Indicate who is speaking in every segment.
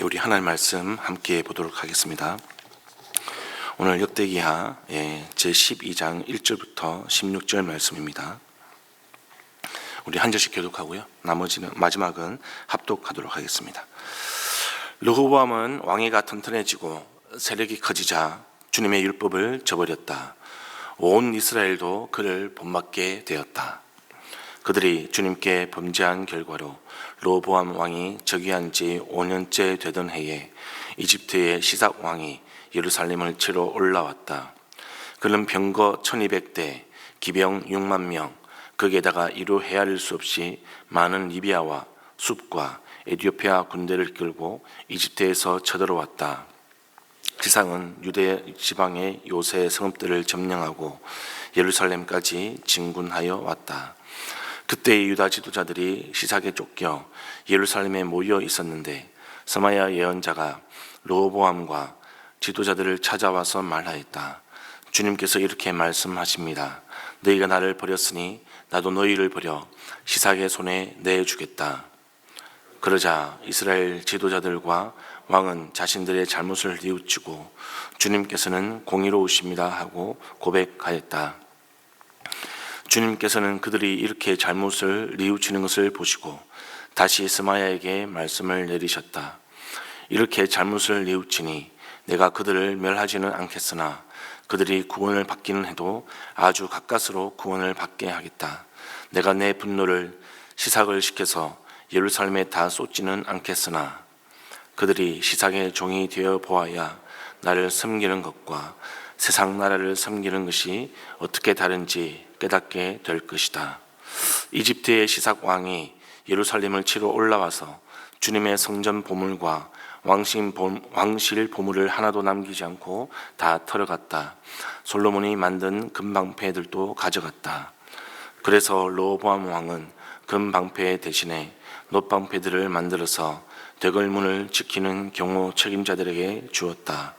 Speaker 1: 우리 하나님 말씀 함께 보도록 하겠습니다. 오늘 역대기하 제12장 1절부터 16절 말씀입니다. 우리 한 절씩 교독하고요. 나머지는 마지막은 합독하도록 하겠습니다. 르호보암은 왕위가 튼튼해지고 세력이 커지자 주님의 율법을 저버렸다. 온 이스라엘도 그를 본받게 되었다. 그들이 주님께 범죄한 결과로 르호보암 왕이 즉위한 지 5년째 되던 해에 이집트의 시삭 왕이 예루살렘을 치러 올라왔다. 그는 병거 1200대, 기병 6만 명, 거기에다가 이루 헤아릴 수 없이 많은 리비아와 숲과 에티오피아 군대를 끌고 이집트에서 쳐들어왔다. 시삭은 유대 지방의 요새 성읍들을 점령하고 예루살렘까지 진군하여 왔다. 그때 유다 지도자들이 시삭에 쫓겨 예루살렘에 모여 있었는데 스마야 예언자가 르호보암과 지도자들을 찾아와서 말하였다. 주님께서 이렇게 말씀하십니다. 너희가 나를 버렸으니 나도 너희를 버려 시삭의 손에 내주겠다. 그러자 이스라엘 지도자들과 왕은 자신들의 잘못을 뉘우치고 주님께서는 공의로우십니다 하고 고백하였다. 주님께서는 그들이 이렇게 잘못을 뉘우치는 것을 보시고 다시 스마야에게 말씀을 내리셨다. 이렇게 잘못을 뉘우치니 내가 그들을 멸하지는 않겠으나 그들이 구원을 받기는 해도 아주 가까스로 구원을 받게 하겠다. 내가 내 분노를 시삭을 시켜서 예루살렘에 다 쏟지는 않겠으나 그들이 시삭의 종이 되어 보아야 나를 섬기는 것과 세상 나라를 섬기는 것이 어떻게 다른지 깨닫게 될 것이다. 이집트의 시삭 왕이 예루살렘을 치러 올라와서 주님의 성전 보물과 왕실 보물을 하나도 남기지 않고 다 털어갔다. 솔로몬이 만든 금방패들도 가져갔다. 그래서 르호보암 왕은 금방패 대신에 놋방패들을 만들어서 대궐문을 지키는 경호 책임자들에게 주었다.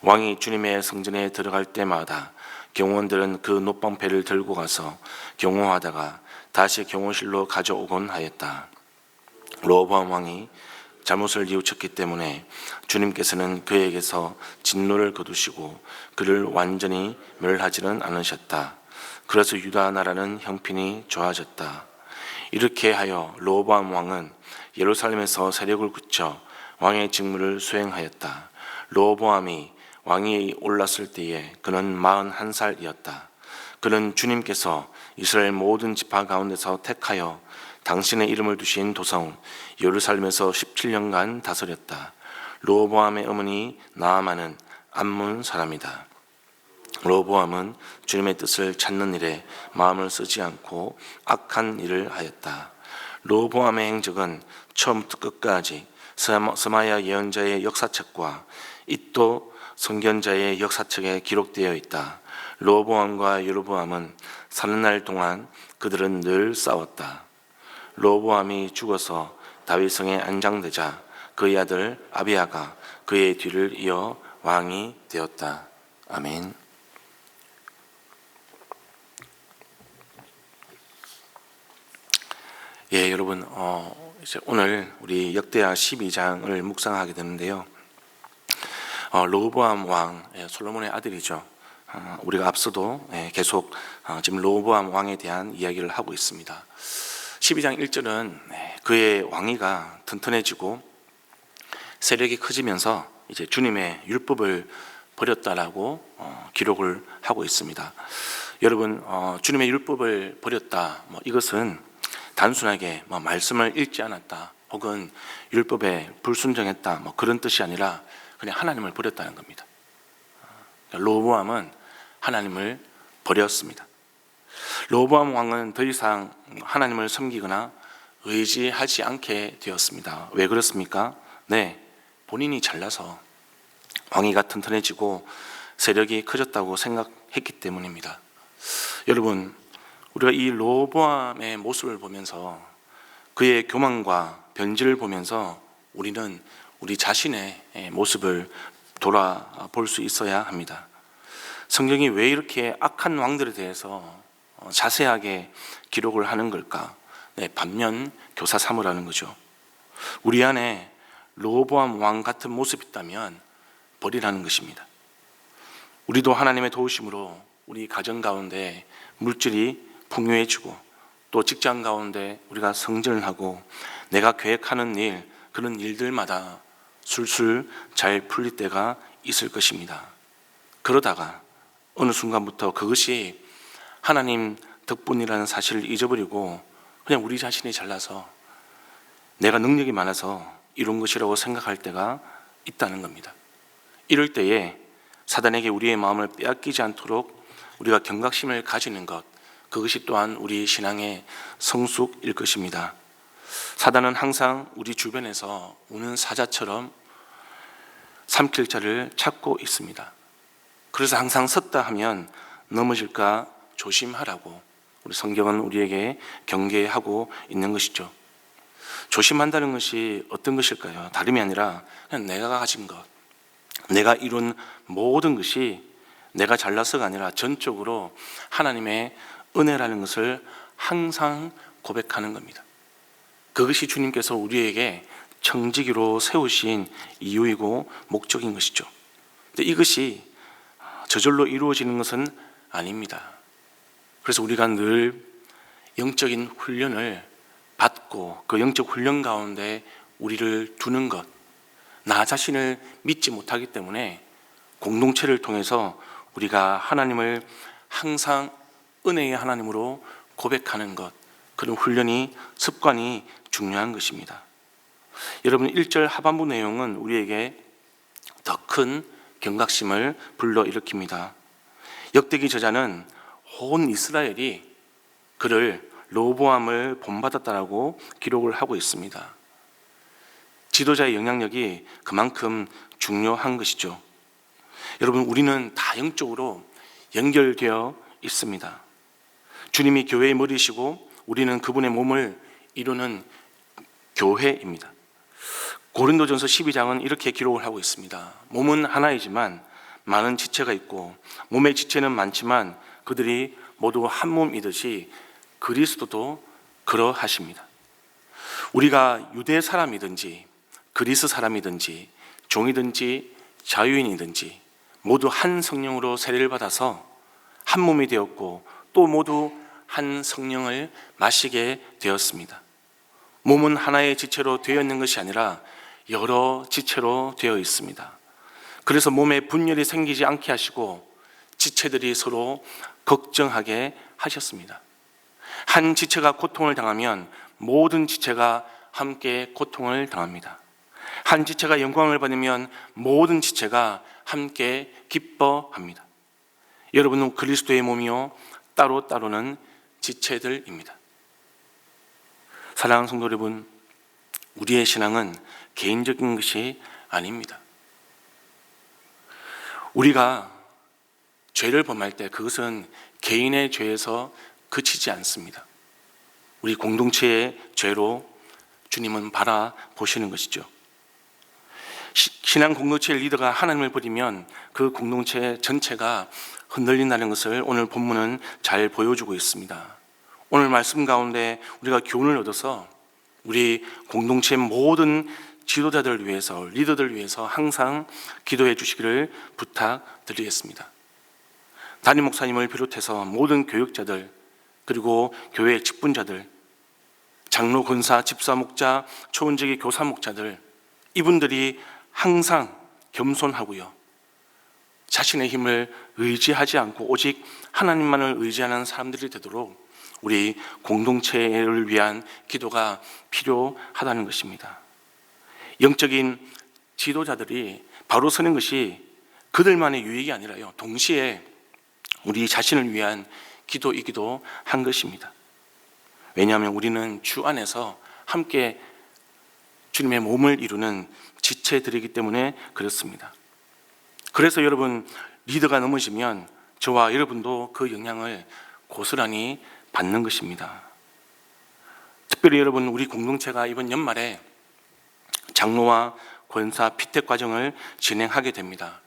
Speaker 1: 왕이 주님의 성전에 들어갈 때마다 경호원들은 그 놋방패를 들고 가서 경호하다가 다시 경호실로 가져오곤 하였다. 르호보암 왕이 잘못을 뉘우쳤기 때문에 주님께서는 그에게서 진노를 거두시고 그를 완전히 멸하지는 않으셨다. 그래서 유다 나라는 형편이 좋아졌다. 이렇게 하여 르호보암 왕은 예루살렘에서 세력을 굳혀 왕의 직무를 수행하였다. 르호보암이 왕이 올랐을 때에 그는 41살이었다. 그는 주님께서 이스라엘 모든 지파 가운데서 택하여 당신의 이름을 두신 도성 예루살렘에서 17년간 다스렸다. 르호보암의 어머니 나아만은 암몬 사람이다. 르호보암은 주님의 뜻을 찾는 일에 마음을 쓰지 않고 악한 일을 하였다. 르호보암의 행적은 처음부터 끝까지 스마야 예언자의 역사책과 잇도 선견자의 역사책에 기록되어 있다. 르호보암과 여로보암은 사는 날 동안 그들은 늘 싸웠다. 르호보암이 죽어서 다윗성에 안장되자 그의 아들 아비야가 그의 뒤를 이어 왕이 되었다. 아멘. 예, 여러분, 이제 오늘 우리 역대하 12장을 묵상하게 되는데요. 르호보암 왕, 솔로몬의 아들이죠. 우리가 앞서도 계속 지금 르호보암 왕에 대한 이야기를 하고 있습니다. 12장 1절은 그의 왕위가 튼튼해지고 세력이 커지면서 이제 주님의 율법을 버렸다라고 기록을 하고 있습니다. 여러분, 주님의 율법을 버렸다, 이것은 단순하게 말씀을 읽지 않았다 혹은 율법에 불순종했다 그런 뜻이 아니라 그냥 하나님을 버렸다는 겁니다. 르호보암은 하나님을 버렸습니다. 르호보암 왕은 더 이상 하나님을 섬기거나 의지하지 않게 되었습니다. 왜 그렇습니까? 본인이 잘나서 왕위가 튼튼해지고 세력이 커졌다고 생각했기 때문입니다. 여러분, 우리가 이 르호보암의 모습을 보면서 그의 교만과 변질을 보면서 우리는 우리 자신의 모습을 돌아볼 수 있어야 합니다. 성경이 왜 이렇게 악한 왕들에 대해서 자세하게 기록을 하는 걸까? 반면 교사 삼으라는 거죠. 우리 안에 르호보암 왕 같은 모습이 있다면 버리라는 것입니다. 우리도 하나님의 도우심으로 우리 가정 가운데 물질이 풍요해지고 또 직장 가운데 우리가 성전을 하고 내가 계획하는 일, 그런 일들마다 술술 잘 풀릴 때가 있을 것입니다. 그러다가 어느 순간부터 그것이 하나님 덕분이라는 사실을 잊어버리고 그냥 우리 자신이 잘나서 내가 능력이 많아서 이룬 것이라고 생각할 때가 있다는 겁니다. 이럴 때에 사단에게 우리의 마음을 빼앗기지 않도록 우리가 경각심을 가지는 것, 그것이 또한 우리 신앙의 성숙일 것입니다. 사단은 항상 우리 주변에서 우는 사자처럼 삼킬 자를 찾고 있습니다. 그래서 항상 섰다 하면 넘어질까 조심하라고 우리 성경은 우리에게 경계하고 있는 것이죠. 조심한다는 것이 어떤 것일까요? 다름이 아니라 그냥 내가 가진 것, 내가 이룬 모든 것이 내가 잘나서가 아니라 전적으로 하나님의 은혜라는 것을 항상 고백하는 겁니다. 그것이 주님께서 우리에게 청지기로 세우신 이유이고 목적인 것이죠. 근데 이것이 저절로 이루어지는 것은 아닙니다. 그래서 우리가 늘 영적인 훈련을 받고 그 영적 훈련 가운데 우리를 두는 것, 나 자신을 믿지 못하기 때문에 공동체를 통해서 우리가 하나님을 항상 은혜의 하나님으로 고백하는 것, 그런 훈련이, 습관이 중요한 것입니다. 여러분 1절 하반부 내용은 우리에게 더 큰 경각심을 불러일으킵니다. 역대기 저자는 온 이스라엘이 그를 르호보암을 본받았다라고 기록을 하고 있습니다. 지도자의 영향력이 그만큼 중요한 것이죠. 여러분 우리는 다 영적으로 연결되어 있습니다. 주님이 교회의 머리시고 우리는 그분의 몸을 이루는 교회입니다. 고린도전서 12장은 이렇게 기록을 하고 있습니다. 몸은 하나이지만 많은 지체가 있고 몸의 지체는 많지만 그들이 모두 한 몸이듯이 그리스도도 그러하십니다. 우리가 유대 사람이든지 그리스 사람이든지 종이든지 자유인이든지 모두 한 성령으로 세례를 받아서 한 몸이 되었고 또 모두 한 성령을 마시게 되었습니다. 몸은 하나의 지체로 되어 있는 것이 아니라 여러 지체로 되어 있습니다. 그래서 몸에 분열이 생기지 않게 하시고 지체들이 서로 걱정하게 하셨습니다. 한 지체가 고통을 당하면 모든 지체가 함께 고통을 당합니다. 한 지체가 영광을 받으면 모든 지체가 함께 기뻐합니다. 여러분은 그리스도의 몸이요 따로따로는 지체들입니다. 사랑하는 성도 여러분, 우리의 신앙은 개인적인 것이 아닙니다. 우리가 죄를 범할 때 그것은 개인의 죄에서 그치지 않습니다. 우리 공동체의 죄로 주님은 바라보시는 것이죠. 신앙 공동체의 리더가 하나님을 버리면 그 공동체 전체가 흔들린다는 것을 오늘 본문은 잘 보여주고 있습니다. 오늘 말씀 가운데 우리가 교훈을 얻어서 우리 공동체 모든 지도자들을 위해서, 리더들을 위해서 항상 기도해 주시기를 부탁드리겠습니다. 담임 목사님을 비롯해서 모든 교육자들, 그리고 교회 직분자들, 장로, 권사, 집사, 목자, 초원지기 교사, 목자들, 이분들이 항상 겸손하고요, 자신의 힘을 의지하지 않고 오직 하나님만을 의지하는 사람들이 되도록 우리 공동체를 위한 기도가 필요하다는 것입니다. 영적인 지도자들이 바로 서는 것이 그들만의 유익이 아니라요, 동시에 우리 자신을 위한 기도이기도 한 것입니다. 왜냐하면 우리는 주 안에서 함께 주님의 몸을 이루는 지체들이기 때문에 그렇습니다. 그래서 여러분, 리더가 넘어지면 저와 여러분도 그 영향을 고스란히 받는 것입니다. 특별히 여러분, 우리 공동체가 이번 연말에 장로와 권사 피택 과정을 진행하게 됩니다.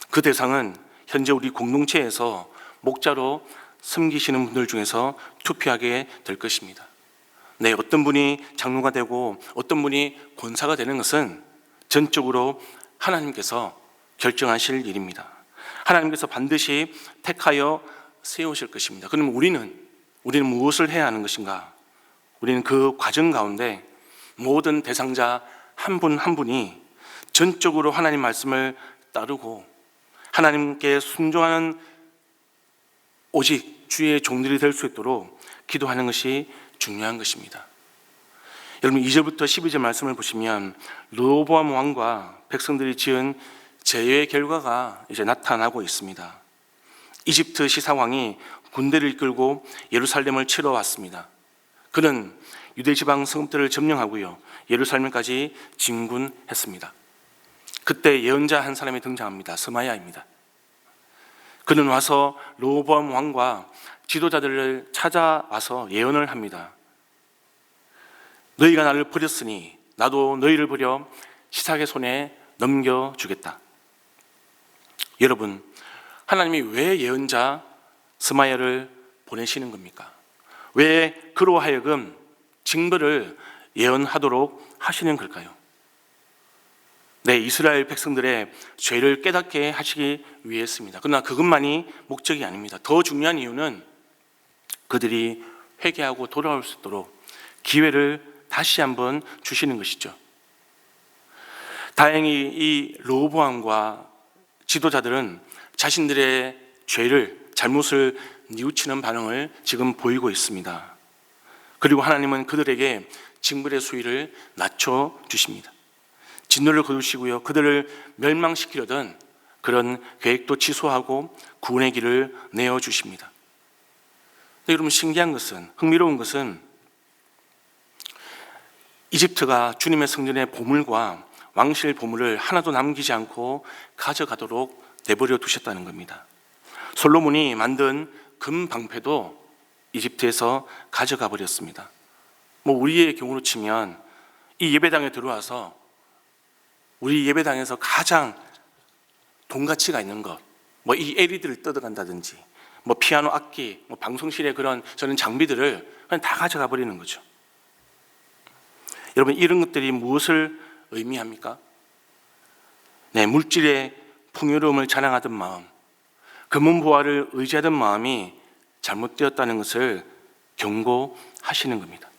Speaker 1: 그 대상은 현재 우리 공동체에서 목자로 섬기시는 분들 중에서 투표하게 될 것입니다. 네, 어떤 분이 장로가 되고 어떤 분이 권사가 되는 것은 전적으로 하나님께서 결정하실 일입니다. 하나님께서 반드시 택하여 세우실 것입니다. 그러면 우리는 무엇을 해야 하는 것인가? 우리는 그 과정 가운데 모든 대상자 한 분 한 분이 전적으로 하나님 말씀을 따르고 하나님께 순종하는 오직 주의 종들이 될 수 있도록 기도하는 것이 중요한 것입니다. 여러분 2절부터 12절 말씀을 보시면 르호보암 왕과 백성들이 지은 제의 결과가 이제 나타나고 있습니다. 이집트 시사왕이 군대를 이끌고 예루살렘을 치러 왔습니다. 그는 유대 지방 성읍들을 점령하고요, 예루살렘까지 진군했습니다. 그때 예언자 한 사람이 등장합니다. 스마야입니다. 그는 와서 르호보암 왕과 지도자들을 찾아와서 예언을 합니다. 너희가 나를 버렸으니 나도 너희를 버려 시삭의 손에 넘겨주겠다. 여러분, 하나님이 왜 예언자 스마야를 보내시는 겁니까? 왜 그로 하여금 징벌을 예언하도록 하시는 걸까요? 네, 이스라엘 백성들의 죄를 깨닫게 하시기 위해서입니다. 그러나 그것만이 목적이 아닙니다. 더 중요한 이유는 그들이 회개하고 돌아올 수 있도록 기회를 다시 한번 주시는 것이죠. 다행히 이 르호보암과 지도자들은 자신들의 죄를, 잘못을 뉘우치는 반응을 지금 보이고 있습니다. 그리고 하나님은 그들에게 징벌의 수위를 낮춰주십니다. 진노를 거두시고요, 그들을 멸망시키려던 그런 계획도 취소하고 구원의 길을 내어주십니다. 여러분, 신기한 것은, 흥미로운 것은 이집트가 주님의 성전의 보물과 왕실 보물을 하나도 남기지 않고 가져가도록 내버려 두셨다는 겁니다. 솔로몬이 만든 금 방패도 이집트에서 가져가 버렸습니다. 우리의 경우로 치면 이 예배당에 들어와서 우리 예배당에서 가장 돈 가치가 있는 것, 이 LED를 뜯어간다든지, 피아노 악기, 방송실의 그런 저는 장비들을 그냥 다 가져가 버리는 거죠. 여러분, 이런 것들이 무엇을 의미합니까? 네, 물질의 풍요로움을 자랑하던 마음, 금은보화를 의지하던 마음이 잘못되었다는 것을 경고하시는 겁니다.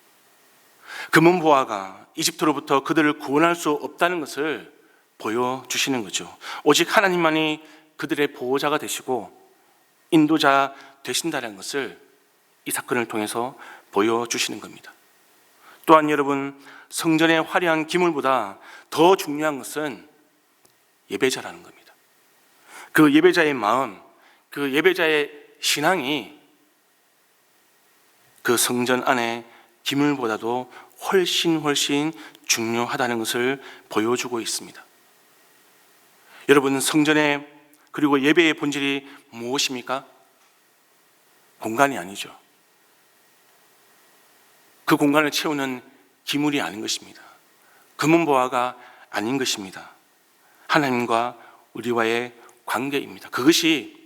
Speaker 1: 금은보화가 이집트로부터 그들을 구원할 수 없다는 것을 보여주시는 거죠. 오직 하나님만이 그들의 보호자가 되시고 인도자 되신다는 것을 이 사건을 통해서 보여주시는 겁니다. 또한 여러분, 성전의 화려한 기물보다 더 중요한 것은 예배자라는 겁니다. 그 예배자의 마음, 그 예배자의 신앙이 그 성전 안에 기물보다도 훨씬 중요하다는 것을 보여주고 있습니다. 여러분, 성전의 그리고 예배의 본질이 무엇입니까? 공간이 아니죠. 그 공간을 채우는 기물이 아닌 것입니다. 금은보화가 아닌 것입니다. 하나님과 우리와의 관계입니다. 그것이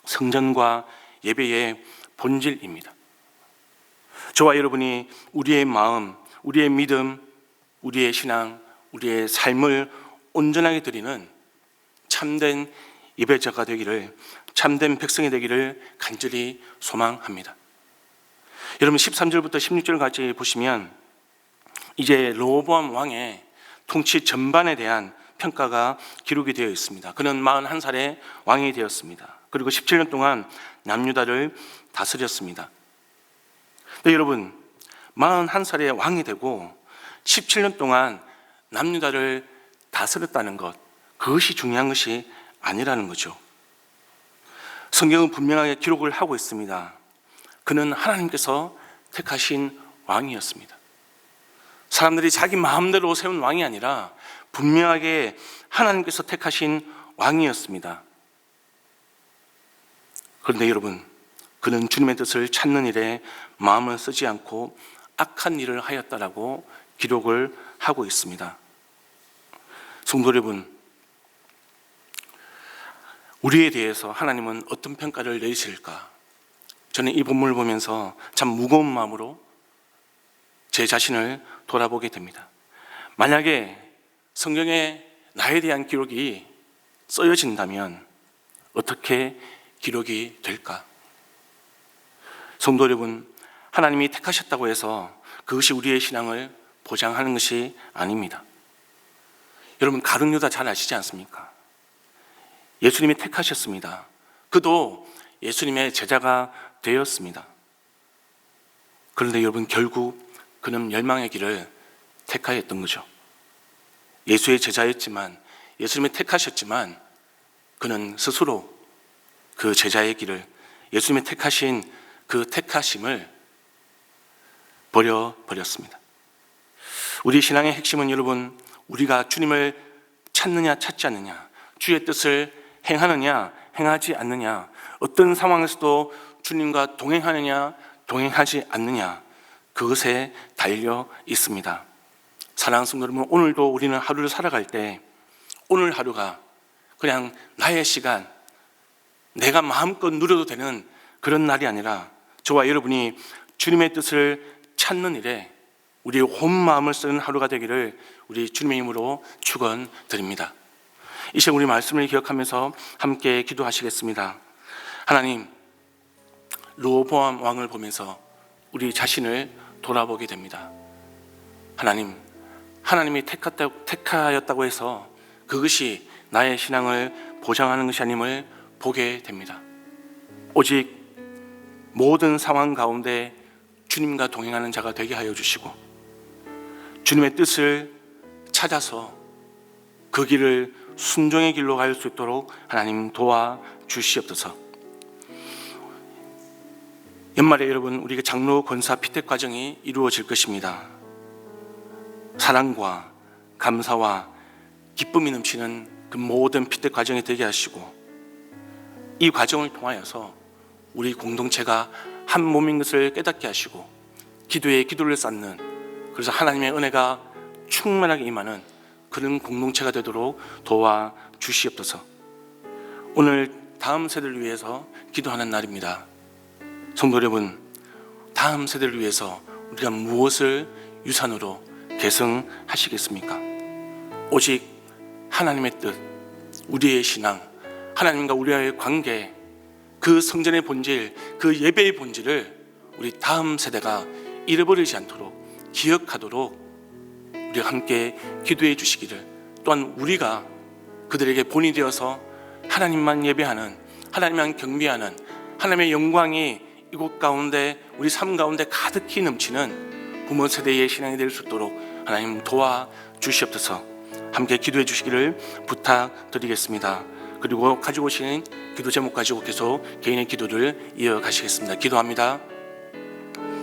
Speaker 1: 성전과 예배의 본질입니다. 저와 여러분이 우리의 마음, 우리의 믿음, 우리의 신앙, 우리의 삶을 온전하게 드리는 참된 예배자가 되기를, 참된 백성이 되기를 간절히 소망합니다. 여러분, 13절부터 16절까지 보시면 이제 르호보암 왕의 통치 전반에 대한 평가가 기록이 되어 있습니다. 그는 41살에 왕이 되었습니다. 그리고 17년 동안 남유다를 다스렸습니다. 네, 여러분, 41살에 왕이 되고 17년 동안 남유다를 다스렸다는 것, 그것이 중요한 것이 아니라는 거죠. 성경은 분명하게 기록을 하고 있습니다. 그는 하나님께서 택하신 왕이었습니다. 사람들이 자기 마음대로 세운 왕이 아니라 분명하게 하나님께서 택하신 왕이었습니다. 그런데 여러분, 그는 주님의 뜻을 찾는 일에 마음을 쓰지 않고 악한 일을 하였다라고 기록을 하고 있습니다. 성도 여러분, 우리에 대해서 하나님은 어떤 평가를 내리실까? 저는 이 본문을 보면서 참 무거운 마음으로 제 자신을 돌아보게 됩니다. 만약에 성경에 나에 대한 기록이 쓰여진다면 어떻게 기록이 될까? 성도 여러분, 하나님이 택하셨다고 해서 그것이 우리의 신앙을 보장하는 것이 아닙니다. 여러분, 가룟 유다 잘 아시지 않습니까? 예수님이 택하셨습니다. 그도 예수님의 제자가 되었습니다. 그런데 여러분, 결국 그는 멸망의 길을 택하였던 거죠. 예수의 제자였지만, 예수님이 택하셨지만 그는 스스로 그 제자의 길을, 예수님이 택하신 그 택하심을 버렸습니다. 우리 신앙의 핵심은 여러분, 우리가 주님을 찾느냐 찾지 않느냐, 주의 뜻을 행하느냐 행하지 않느냐, 어떤 상황에서도 주님과 동행하느냐 동행하지 않느냐, 그것에 달려 있습니다. 사랑하는 성도 여러분, 오늘도 우리는 하루를 살아갈 때 오늘 하루가 그냥 나의 시간, 내가 마음껏 누려도 되는 그런 날이 아니라 저와 여러분이 주님의 뜻을 찾는 일에 우리의 온 마음을 쓰는 하루가 되기를 우리 주님의 이름으로 축원드립니다. 이 시간 우리 말씀을 기억하면서 함께 기도하시겠습니다. 하나님, 르호보암 왕을 보면서 우리 자신을 돌아보게 됩니다. 하나님이 택하였다고 해서 그것이 나의 신앙을 보장하는 것이 아님을 보게 됩니다. 오직 모든 상황 가운데 주님과 동행하는 자가 되게 하여 주시고, 주님의 뜻을 찾아서 그 길을 순종의 길로 갈 수 있도록 하나님 도와주시옵소서. 연말에 여러분, 우리가 장로 권사 피택 과정이 이루어질 것입니다. 사랑과 감사와 기쁨이 넘치는 그 모든 피택 과정이 되게 하시고, 이 과정을 통하여서 우리 공동체가 한 몸인 것을 깨닫게 하시고 기도에 기도를 쌓는, 그래서 하나님의 은혜가 충만하게 임하는 그런 공동체가 되도록 도와주시옵소서. 오늘 다음 세대를 위해서 기도하는 날입니다. 성도 여러분, 다음 세대를 위해서 우리가 무엇을 유산으로 계승하시겠습니까? 오직 하나님의 뜻, 우리의 신앙, 하나님과 우리와의 관계, 그 성전의 본질, 그 예배의 본질을 우리 다음 세대가 잃어버리지 않도록 기억하도록 우리가 함께 기도해 주시기를, 또한 우리가 그들에게 본이 되어서 하나님만 예배하는, 하나님만 경배하는, 하나님의 영광이 이곳 가운데, 우리 삶 가운데 가득히 넘치는 부모 세대의 신앙이 될 수 있도록 하나님 도와주시옵소서. 함께 기도해 주시기를 부탁드리겠습니다. 그리고 가지고 오신 기도 제목 가지고 계속 개인의 기도를 이어가시겠습니다. 기도합니다.